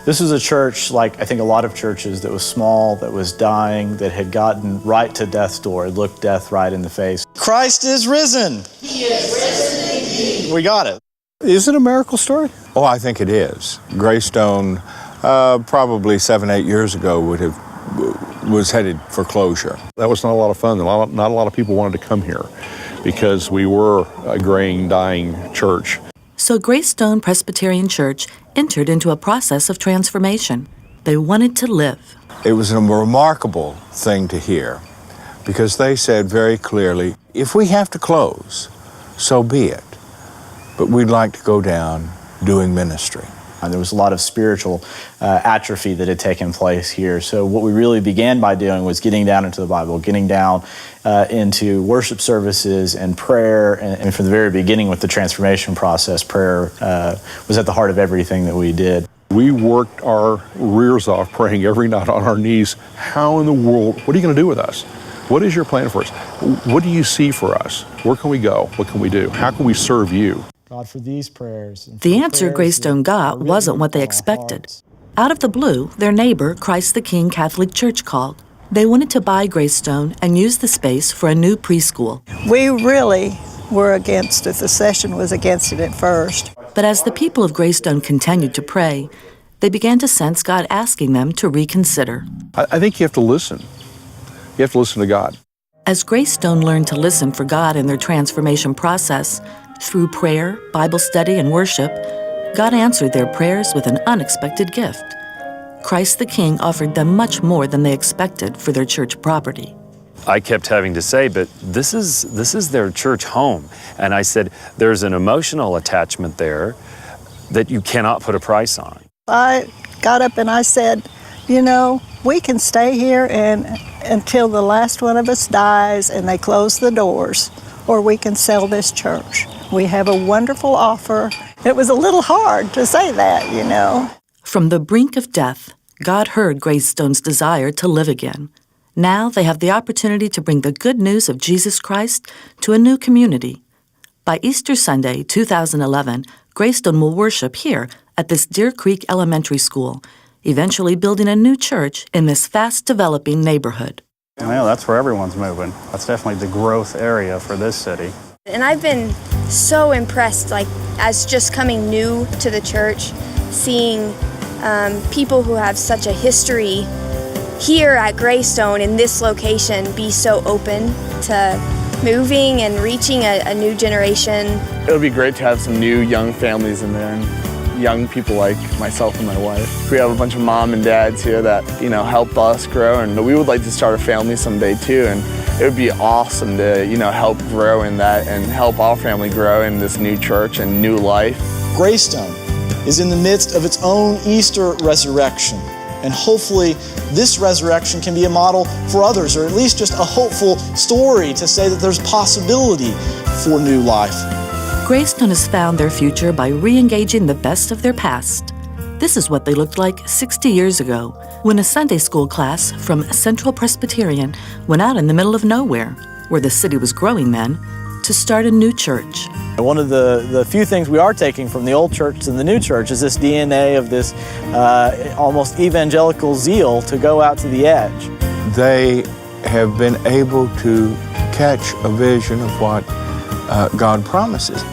This was a church, like I think a lot of churches, that was small, that was dying, that had gotten right to death's door. It looked death right in the face. Christ is risen. He is risen indeed. We got it. Is it a miracle story? Oh, I think it is. Greystone, probably 7-8 years ago, was headed for closure. That was not a lot of fun. Not a lot of people wanted to come here because we were a graying, dying church. So Greystone Presbyterian Church entered into a process of transformation. They wanted to live. It was a remarkable thing to hear because they said very clearly, if we have to close, so be it. But we'd like to go down doing ministry. There was a lot of spiritual atrophy that had taken place here. So what we really began by doing was getting down into the Bible, getting down into worship services and prayer. And from the very beginning with the transformation process, prayer was at the heart of everything that we did. We worked our rears off praying every night on our knees. How in the world, what are you going to do with us? What is your plan for us? What do you see for us? Where can we go? What can we do? How can we serve you? God, for these prayers. The answer Greystone got wasn't what they expected. Out of the blue, their neighbor, Christ the King Catholic Church, called. They wanted to buy Greystone and use the space for a new preschool. We really were against it. The session was against it at first. But as the people of Greystone continued to pray, they began to sense God asking them to reconsider. I think you have to listen. You have to listen to God. As Greystone learned to listen for God in their transformation process, through prayer, Bible study, and worship, God answered their prayers with an unexpected gift. Christ the King offered them much more than they expected for their church property. I kept having to say, but this is their church home. And I said, there's an emotional attachment there that you cannot put a price on. I got up and I said, you know, we can stay here until the last one of us dies and they close the doors, or we can sell this church. We have a wonderful offer. It was a little hard to say that, you know. From the brink of death, God heard Greystone's desire to live again. Now they have the opportunity to bring the good news of Jesus Christ to a new community. By Easter Sunday, 2011, Greystone will worship here at this Deer Creek Elementary School, eventually building a new church in this fast-developing neighborhood. Well, that's where everyone's moving. That's definitely the growth area for this city. And I've been so impressed, like, as just coming new to the church, seeing people who have such a history here at Greystone in this location be so open to moving and reaching a new generation. It would be great to have some new young families in there and young people like myself and my wife. We have a bunch of mom and dads here that, you know, help us grow, and we would like to start a family someday too, and it would be awesome to, you know, help grow in that and help our family grow in this new church and new life. Greystone is in the midst of its own Easter resurrection, and hopefully this resurrection can be a model for others, or at least just a hopeful story to say that there's possibility for new life. Greystone has found their future by re-engaging the best of their past. This is what they looked like 60 years ago, when a Sunday school class from Central Presbyterian went out in the middle of nowhere, where the city was growing then, to start a new church. One of the few things we are taking from the old church and the new church is this DNA of this almost evangelical zeal to go out to the edge. They have been able to catch a vision of what God promises.